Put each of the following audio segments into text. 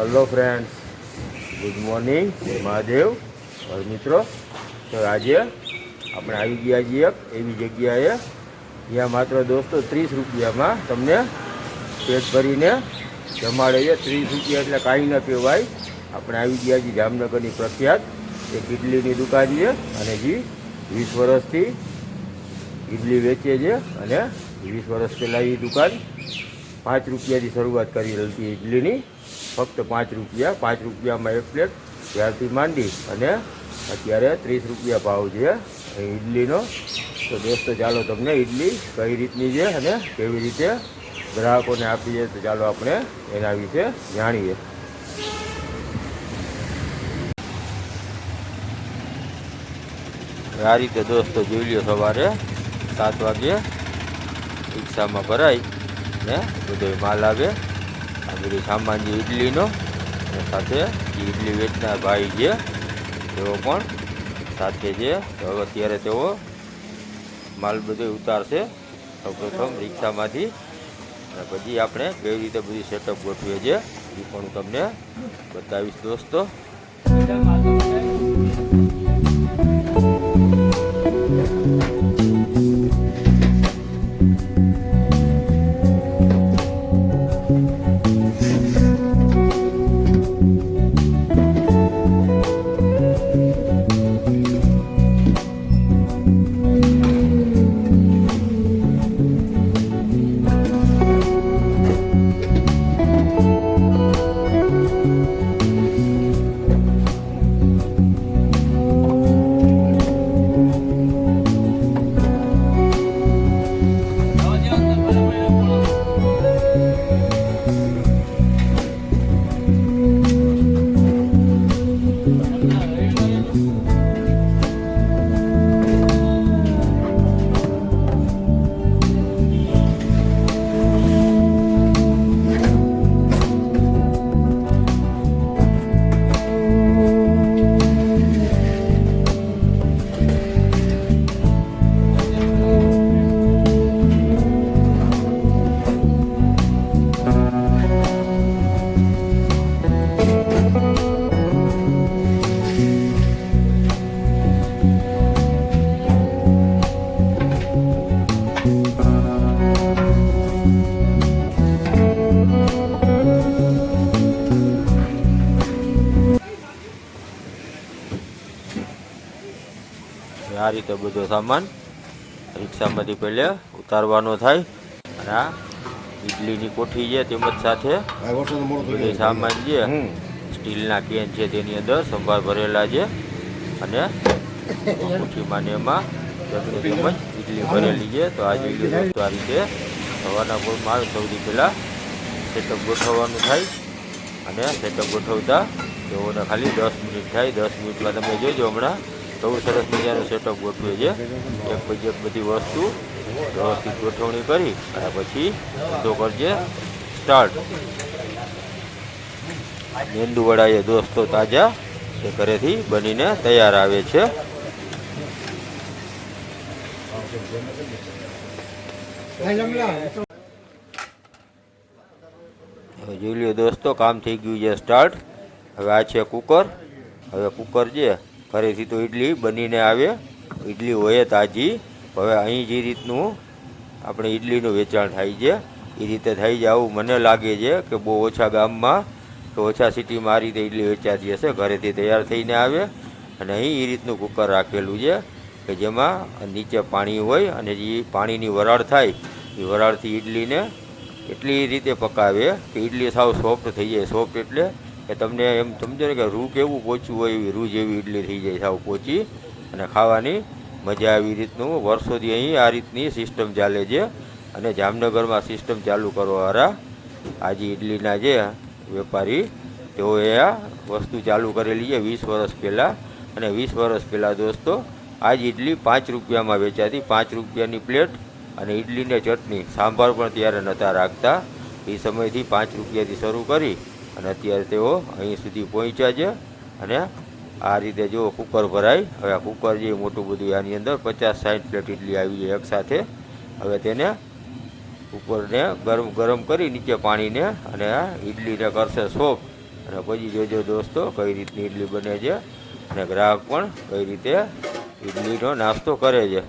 Hello friends, good morning, Mahadev और मित्रों। तो आज આપણે આવી ગયા છીએ એવી જગ્યાએ જ્યાં માત્ર દોસ્તો 30 રૂપિયામાં તમને પેટ ભરીને જમાડે છે। 30 રૂપિયા એટલે કાંઈ ન કહેવાય। આપણે આવી ગયા છીએ જામનગરની પ્રખ્યાત એક ઇડલીની દુકાન છે અને જે 20 વર્ષથી ઇડલી વેચે છે અને 20 વર્ષ પહેલાં એ દુકાન 5 રૂપિયાથી શરૂઆત કરી હતી ઇડલીની। ફક્ત 5 રૂપિયા, 5 રૂપિયામાં એક પ્લેટ ત્યારથી માંડી અને અત્યારે 30 રૂપિયા ભાવ છે ઇડલીનો। તો દોસ્તો ચાલો તમને ઇડલી કઈ રીતની છે અને કેવી રીતે ગ્રાહકોને આપી છે તો ચાલો આપણે એના વિશે જાણીએ। આ રીતે દોસ્તો જોઈ લ્યો, સવારે 7 વાગે રિક્ષામાં ભરાય ને બધો માલ આવે। આ બધી સામાન જે ઇડલીનો અને સાથે જે ઇડલી વેચનાર ભાઈ છે તેઓ પણ સાથે છે। તો હવે અત્યારે તેઓ માલ બધો ઉતારશે સૌપ્રથમ રિક્ષામાંથી અને પછી આપણે કેવી રીતે બધી સેટઅપ ગોઠવીએ છીએ એ પણ હું તમને બતાવીશ દોસ્તો। આ રીતે બધો સામાન રિક્ષામાંથી પહેલે ઉતારવાનો થાય અને આ ઇડલીની કોઠી છે તેમજ સાથે બધો સામાન છે સ્ટીલના કેન છે તેની અંદર સંભાર ભરેલા છે અને કોઠીમાં ને એમાં ચટણી તેમજ ઇડલી ભરેલી છે। તો આ જોઈ લો દોસ્તો, આ રીતે સવારના પોરમાં સૌથી પહેલાં સેટઅપ ગોઠવવાનું થાય અને સેટઅપ ગોઠવતા તેઓને ખાલી 10 મિનિટ થાય। 10 મિનિટમાં તમે જોજો હમણાં બહુ સરસ મજાનું સેટઅપ ગોઠવે છે। એક પછી એક બધી વસ્તુ વ્યવસ્થિત ગોઠવણી કરી અને પછી ધંધો કરજે સ્ટાર્ટ। મેંદુવડા એ દોસ્તો તાજા એ ઘરેથી બનીને તૈયાર આવે છે। હવે જોઈ લ્યો દોસ્તો, કામ થઈ ગયું છે સ્ટાર્ટ। હવે આ છે કુકર। હવે કુકર છે ઘરેથી તો ઇડલી બનીને આવે, ઇડલી હોય તાજી। હવે અહીં જે રીતનું આપણે ઇડલીનું વેચાણ થાય છે એ રીતે થઈ જાય આવું મને લાગે છે કે બહુ ઓછા ગામમાં કે ઓછા સિટીમાં આ રીતે ઇડલી વેચાતી હશે। ઘરેથી તૈયાર થઈને આવે અને અહીં એ રીતનું કુકર રાખેલું છે કે જેમાં નીચે પાણી હોય અને જે પાણીની વરાળ થાય એ વરાળથી ઇડલીને એટલી રીતે પકાવે કે ઇડલી સાવ સોફ્ટ થઈ જાય। સોફ્ટ એટલે કે તમને એમ સમજો ને કે રૂ કેવું પોચું હોય એવી રૂ જેવી ઇડલી થઈ જાય સાવ પોચી અને ખાવાની મજા આવી રીતનું। વર્ષોથી અહીં આ રીતની સિસ્ટમ ચાલે છે અને જામનગરમાં સિસ્ટમ ચાલુ કરવાવાળા આજે ઇડલીના જે વેપારી તેઓએ આ વસ્તુ ચાલુ કરેલી છે 20 વર્ષ પહેલાં। અને 20 વર્ષ પહેલાં દોસ્તો આ જ ઇડલી 5 રૂપિયામાં વેચાતી, 5 રૂપિયાની પ્લેટ અને ઇડલીને ચટણી સાંભાર પણ ત્યારે નહોતા રાખતા। એ સમયથી 5 રૂપિયાથી શરૂ કરી અને અત્યારે તેઓ અહીં સુધી પહોંચ્યા છે અને આ રીતે જો કુકર ભરાય। હવે આ કુકર જે મોટું બધું આની અંદર 50-60 પ્લેટ ઇડલી આવી જાય એકસાથે। હવે તેને ઉપરને ગરમ કરી નીચે પાણીને અને આ ઇડલીને કરશે સોફ્ટ અને પછી જોજો દોસ્તો કઈ રીતની ઇડલી બને છે અને ગ્રાહક પણ કઈ રીતે ઇડલીનો નાસ્તો કરે છે.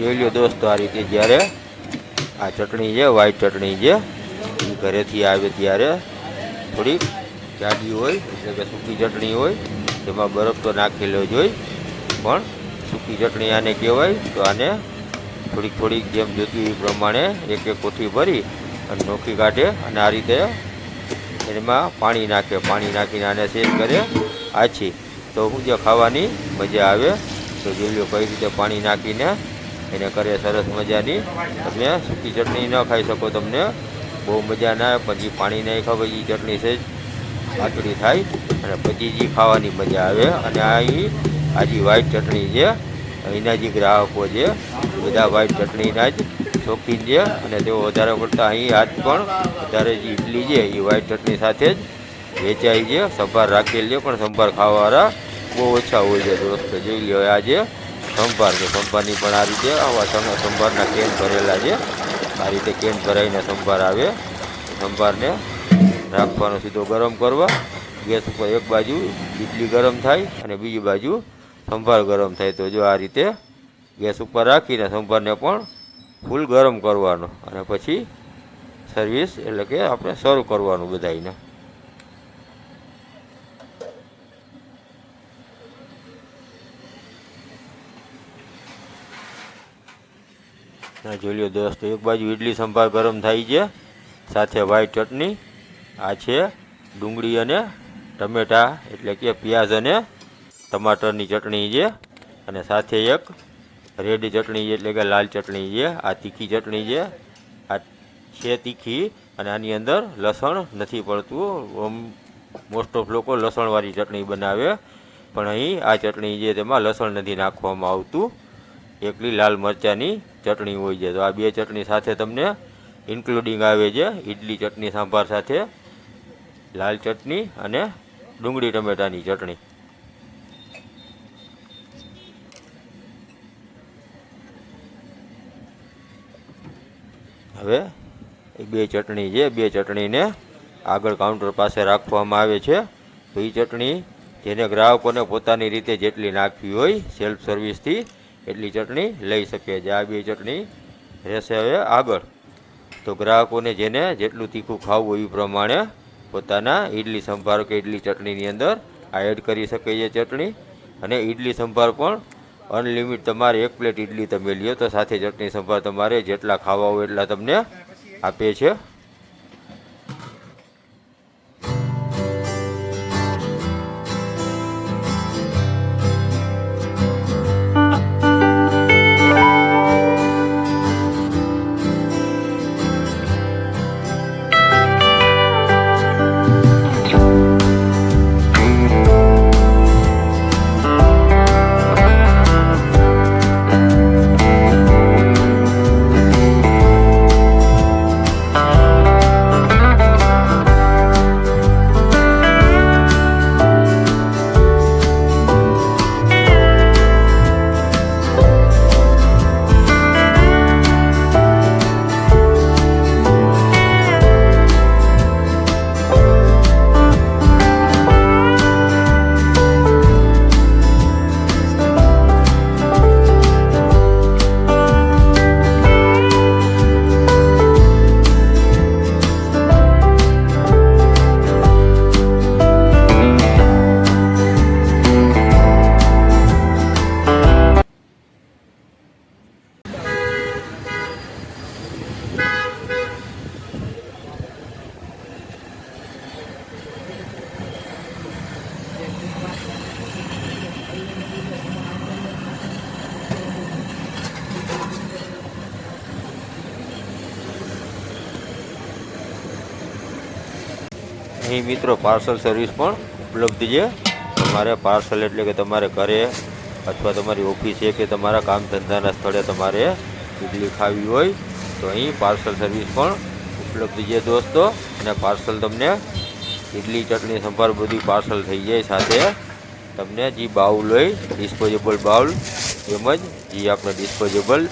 જોઈ લો દોસ્તો, આ રીતે જ્યારે આ ચટણી છે, વ્હાઈટ ચટણી છે, એ ઘરેથી આવે ત્યારે થોડીક જાડી હોય, એટલે કે સૂકી ચટણી હોય, તેમાં બરફ તો નાખેલો જ હોય, પણ સૂકી ચટણી આને કહેવાય. તો આને થોડીક થોડીક જેમ જોતી એ પ્રમાણે એક એક કોઠી ભરી અને નોખી કાઢે અને આ રીતે એમાં પાણી નાખે. પાણી નાખીને આને સેજ કરે આછી, તો શું જે ખાવાની મજા આવે. તો જોઈ લો કઈ રીતે પાણી નાખીને એને કરે સરસ મજાની. તમે સૂકી ચટણી ન ખાઈ શકો, તમને બહુ મજા ના આવે, પણ જે પાણી નહીં ખાવ એ ચટણી સહેજ પાતળી થાય અને પછી જે ખાવાની મજા આવે. અને આ જે વ્હાઈટ ચટણી છે, અહીંના જે ગ્રાહકો છે બધા વ્હાઈટ ચટણીના જ શોખીન છે અને તેઓ વધારે પડતા અહીં આજ પણ વધારે જે ઇડલી છે એ વ્હાઈટ ચટણી સાથે જ વેચાય છે. સંભાર રાખેલ છે, પણ સંભાર ખાવાવાળા બહુ ઓછા હોય છે દોસ્તો. જોઈ લો આજે સંભાર છે, સંભારની પણ આ રીતે આવા સંભારના કેન ભરેલા છે. આ રીતે કેન ભરાઈને સંભાર આવે. સંભારને રાખવાનો સીધો ગરમ કરવા ગેસ ઉપર. એક બાજુ ઇડલી ગરમ થાય અને બીજી બાજુ સંભાર ગરમ થાય. તો જો આ રીતે ગેસ ઉપર રાખીને સંભારને પણ ફૂલ ગરમ કરવાનો અને પછી સર્વિસ એટલે કે આપણે સર્વ કરવાનું બધાને. જોઈ લો દોસ્તો, એક બાજુ ઇડલી સંભાર ગરમ થાય છે, સાથે વ્હાઈટ ચટણી. આ છે ડુંગળી અને ટમેટા એટલે કે પ્યાઝ અને ટમાટરની ચટણી છે, અને સાથે એક રેડ ચટણી છે એટલે કે લાલ ચટણી છે. આ તીખી ચટણી છે, આ છે તીખી અને આની અંદર લસણ નથી પડતું. મોસ્ટ ઓફ લોકો લસણવાળી ચટણી બનાવે, પણ અહીં આ ચટણી છે તેમાં લસણ નથી નાખવામાં આવતું, એકલી લાલ મરચાંની ચટણી હોય છે. તો આ બે ચટણી સાથે તમને ઇન્ક્લુડિંગ આવે છે ઇડલી ચટણી સાંભાર સાથે લાલ ચટણી અને ડુંગળી ટમેટાની ચટણી. હવે એ બે ચટણી છે, બે ચટણીને આગળ કાઉન્ટર પાસે રાખવામાં આવે છે. તો એ ચટણી જેને ગ્રાહકોને પોતાની રીતે જેટલી નાખવી હોય સેલ્ફ સર્વિસથી એટલી ચટણી લઈ શકે છે. આ બે ચટણી રહેશે હવે આગળ. તો ગ્રાહકોને જેને જેટલું તીખું ખાવું હોય એ પ્રમાણે પોતાના ઇડલી સંભાર કે ઇડલી ચટણીની અંદર આ એડ કરી શકે છે ચટણી. અને ઇડલી સંભાર પણ અનલિમિટ તમારે એક પ્લેટ ઇડલી તમે લ્યો તો સાથે ચટણી સંભાર તમારે જેટલા ખાવા હોય એટલા તમને આપે છે. અહીં મિત્રો પાર્સલ સર્વિસ પણ ઉપલબ્ધ છે. તમારે પાર્સલ એટલે કે તમારે ઘરે અથવા તમારી ઓફિસે કે તમારા કામ ધંધાના સ્થળે તમારે ઇડલી ખાવી હોય તો અહીં પાર્સલ સર્વિસ પણ ઉપલબ્ધ છે દોસ્તો. અને પાર્સલ તમને ઇડલી ચટણી સંભાર બધી પાર્સલ થઈ જાય. સાથે તમને જે બાઉલ હોય ડિસ્પોઝેબલ બાઉલ તેમજ જે આપણે ડિસ્પોઝેબલ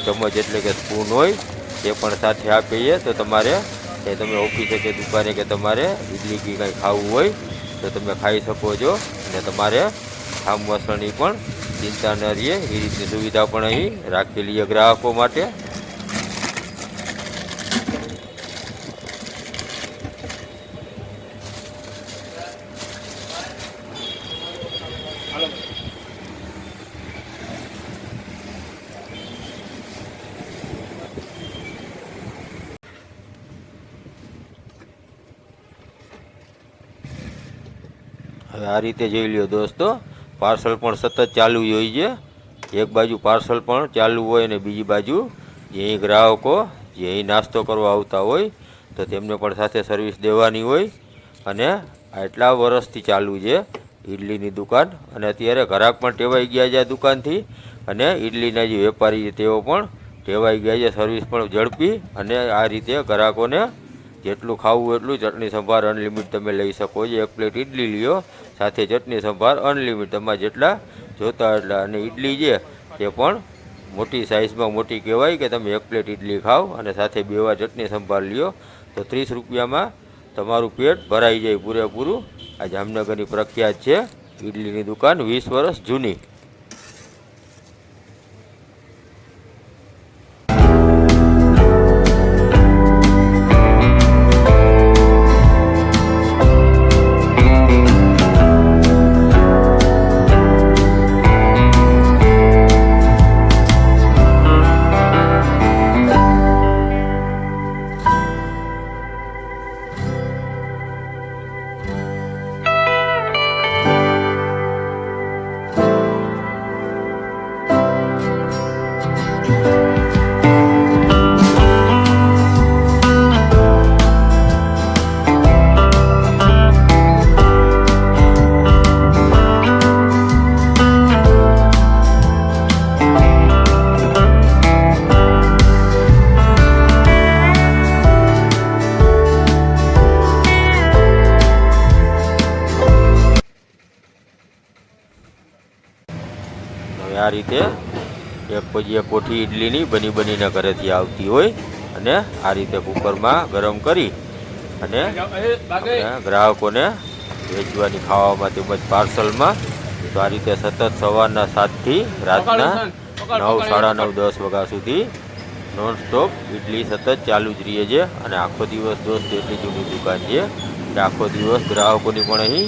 ચમચ એટલે કે સ્પૂન હોય તે પણ સાથે આપીએ. તો તમારે કે તમે ઓફિસે કે દુકાને કે તમારે ઇડલી કે કંઈ ખાવું હોય તો તમે ખાઈ શકો છો. અને તમારે ખામ મસળની પણ ચિંતા ન રહે એ રીતની સુવિધા પણ અહીં રાખેલી છે ગ્રાહકો માટે. હવે આ રીતે જોઈ લ્યો દોસ્તો, પાર્સલ પણ સતત ચાલુ હોય છે. એક બાજુ પાર્સલ પણ ચાલુ હોય અને બીજી બાજુ જે અહીં ગ્રાહકો જે અહીં નાસ્તો કરવા આવતા હોય તો તેમને પણ સાથે સર્વિસ દેવાની હોય. અને આટલા વર્ષથી ચાલુ છે ઇડલીની દુકાન. અને અત્યારે ગ્રાહક પણ ટેવાઈ ગયા છે આ દુકાનથી. અને ઇડલીના જે વેપારી છે તેઓ પણ ટેવાઈ ગયા છે. સર્વિસ પણ ઝડપી અને આ રીતે ગ્રાહકોને જેટલું ખાવું એટલું ચટણી સંભાર અનલિમિટ તમે લઈ શકો છો. એક પ્લેટ ઇડલી લ્યો સાથે ચટણી સંભાર અનલિમિટ તમારે જેટલા જોતા એટલા. અને ઇડલી છે તે પણ મોટી સાઇઝમાં મોટી કહેવાય કે તમે એક પ્લેટ ઇડલી ખાઓ અને સાથે 2 વાર ચટણી સંભાર લ્યો તો 30 રૂપિયામાં તમારું પેટ ભરાઈ જાય પૂરેપૂરું. આ જામનગરની પ્રખ્યાત છે ઇડલીની દુકાન, 20 વર્ષ જૂની. આ રીતે એક પછી એક કોઠી ઇડલીની બનીને ઘરેથી આવતી હોય અને આ રીતે કુકરમાં ગરમ કરી અને ગ્રાહકોને વેચવાની ખાવામાં તેમજ પાર્સલમાં. તો આ રીતે સતત સવારના 7થી રાતના 9, સાડા 9, 10 વાગ્યા સુધી નોનસ્ટોપ ઇડલી સતત ચાલુ જ રહે છે. અને આખો દિવસ દોસ્ત એટલી જૂની દુકાન છે કે આખો દિવસ ગ્રાહકોની પણ અહીં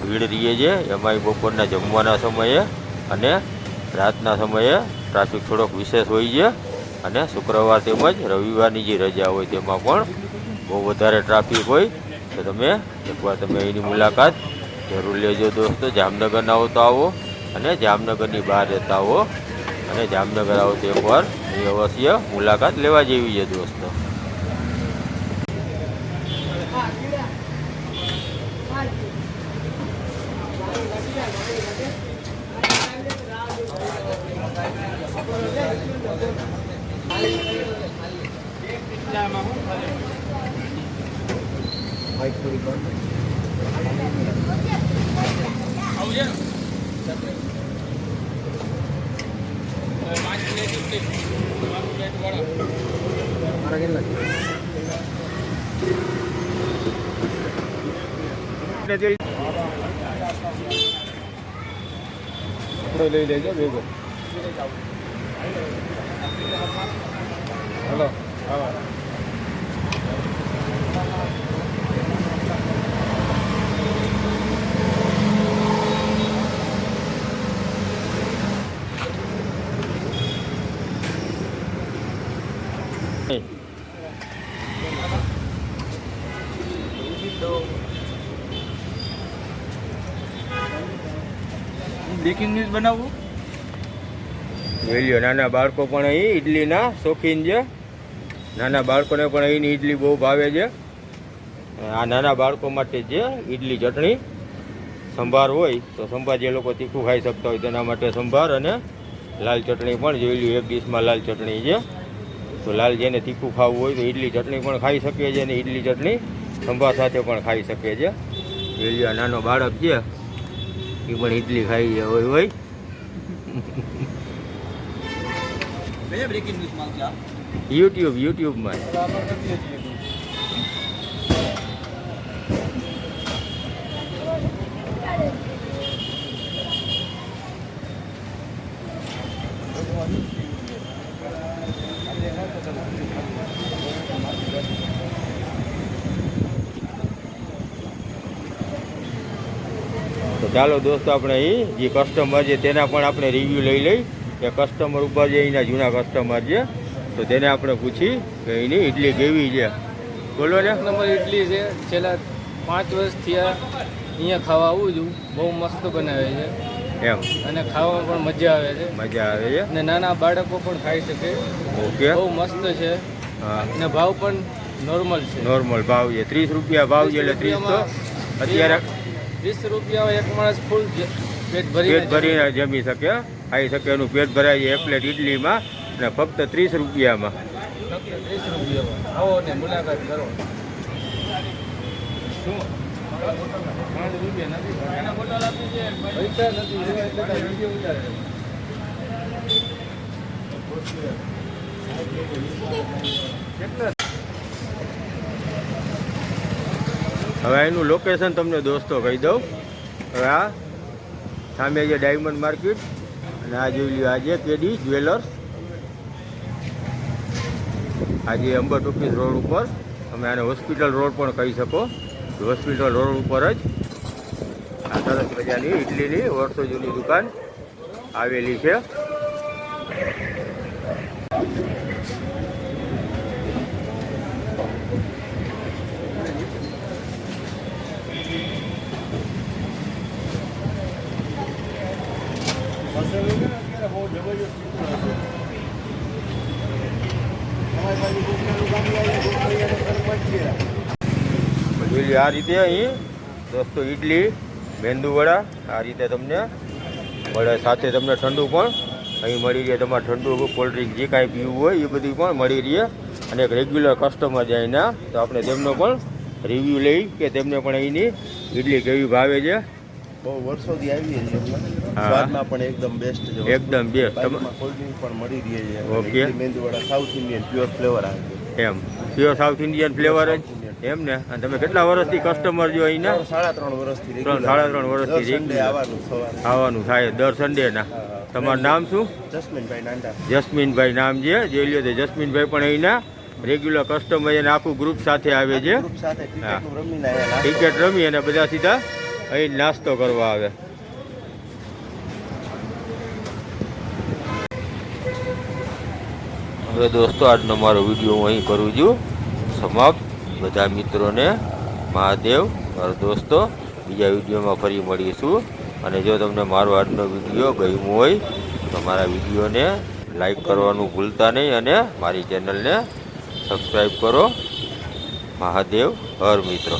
ભીડ રહે છે. એમાંય બપોરના જમવાના સમયે અને રાતના સમયે ટ્રાફિક થોડોક વિશેષ હોય છે. અને શુક્રવાર તેમજ રવિવારની જે રજા હોય તેમાં પણ બહુ વધારે ટ્રાફિક હોય. તો તમે એકવાર તમે અહીંની મુલાકાત જરૂર લેજો દોસ્તો. જામનગરના હો તો આવો અને જામનગરની બહાર રહેતા હો અને જામનગર આવો તો એકવાર અહીં અવશ્ય મુલાકાત લેવા જેવી છે દોસ્તો. લઈ લેજો ભેગો. હલો હા બ્રેકિંગ ન્યૂઝ બનાવવું. જોઈ નાના બાળકો પણ અહીં ઇડલીના શોખીન છે. નાના બાળકોને પણ અહીંની ઇડલી બહુ ભાવે છે. આ નાના બાળકો માટે જે ઈડલી ચટણી સંભાર હોય તો સંભાર જે લોકો તીખું ખાઈ શકતા હોય તેના માટે સંભાર અને લાલ ચટણી પણ જોઈ લ્યો. એક ડીશમાં લાલ ચટણી છે, તો લાલ જેને તીખું ખાવું હોય તો ઈડલી ચટણી પણ ખાઈ શકે છે અને ઈડલી ચટણી સંભાર સાથે પણ ખાઈ શકે છે. જોઈ લ્યો નાનો બાળક છે એ પણ ઈડલી ખાઈ છે હોય યુટ્યુબમાં. તો ચાલો દોસ્તો આપણે અહીં જે કસ્ટમર છે તેના પણ આપણે રિવ્યૂ લઈ લઈ કે કસ્ટમર ઉપર જે એના જૂના કસ્ટમર છે તો તેને આપણે પૂછી કે એની ઇડલી કેવી છે. બોલો ને. નંબર ઇડલી છે, છેલ્લા 5 વર્ષથી અહીંયા ખાવા આવું છું. બહુ મસ્ત બનાવે છે એમ, અને ખાવામાં પણ મજા આવે છે. મજા આવે છે અને નાના બાળકો પણ ખાઈ શકે. ઓકે. બહુ મસ્ત છે. હા, અને ભાવ પણ નોર્મલ છે. નોર્મલ ભાવ છે 30 રૂપિયા ભાવ છે. એટલે 30 તો અત્યારે 30 રૂપિયા એક માણસ ફૂલ પેટ ભરીને જમી શકે, ખાઈ શકે, એનું પેટ ભરાય છે એક પ્લેટ ઇડલીમાં અને ફક્ત 30 રૂપિયામાં. 30 રૂપિયામાં આવો ને મુલાકાત કરો. શું 5 રૂપિયા નથી, પૈસા નથી એટલે વિડીયો ઉતારે. હવે એનું લોકેશન તમને દોસ્તો કહી દઉં. હવે આ સામે જે ડાયમંડ માર્કેટ અને આ જોઈ લ્યો આજે કેડી જ્વેલર્સ, આજે અંબટ ઓફિસ રોડ ઉપર, તમે આને હોસ્પિટલ રોડ પણ કહી શકો. હોસ્પિટલ રોડ ઉપર જ આ સરસ મજાની ઇડલીની વર્ષો જૂની દુકાન આવેલી છે. આ રીતે અહીં દોસ્તો ઇડલી, મેંદુવડા આ રીતે તમને મળે. સાથે તમને ઠંડુ પણ અહીં મળી રહે. તમારે ઠંડુ કોલ્ડ્રિંક જે કાંઈ પીવું હોય એ બધું પણ મળી રહે. અને એક રેગ્યુલર કસ્ટમર છે અહીંના, તો આપણે તેમનો પણ રિવ્યૂ લઈ કે તેમને પણ અહીંની ઇડલી કેવી ભાવે છે. બહુ વર્ષોથી આવી છે, સ્વાદમાં પણ એકદમ બેસ્ટ છે. એકદમ બેસ્ટ. કોલ્ડ્રિંક પણ મળી રહી છે. Okay. Medu vada south Indian pure flavour આવે છે. એમ પ્યોર સાઉથ ઇન્ડિયન ફ્લેવર જ એમ ને. અને તમે કેટલા વર્ષથી કસ્ટમર જો અહીંના? 3.5 વર્ષથી 3.5 વર્ષથી આવવાનું થાય દર સન્ડેના. તમારું નામ શું? જસ્મીનભાઈ નાંડા. જસ્મીનભાઈ નામ છે. જોઈ લ્યો તો જસ્મીનભાઈ પણ અહીંના રેગ્યુલર કસ્ટમર છે. આખું ગ્રુપ સાથે આવે છે. ગ્રુપ સાથે હા, ક્રિકેટ રમીને આવ્યા. ક્રિકેટ રમી અને બધા સીધા અહીં નાસ્તો કરવા આવે. હવે દોસ્તો આજનો મારો વિડીયો હું અહીં કરું છું સમાપ્ત. બધા મિત્રોને મહાદેવ. મારો દોસ્તો બીજા વિડીયોમાં ફરી મળીશું. અને જો તમને મારો આજનો વિડીયો ગમ્યો હોય તો મારા વિડીયોને લાઈક કરવાનું ભૂલતા નહીં અને મારી ચેનલને સબસ્ક્રાઈબ કરો. મહાદેવ હર મિત્રો.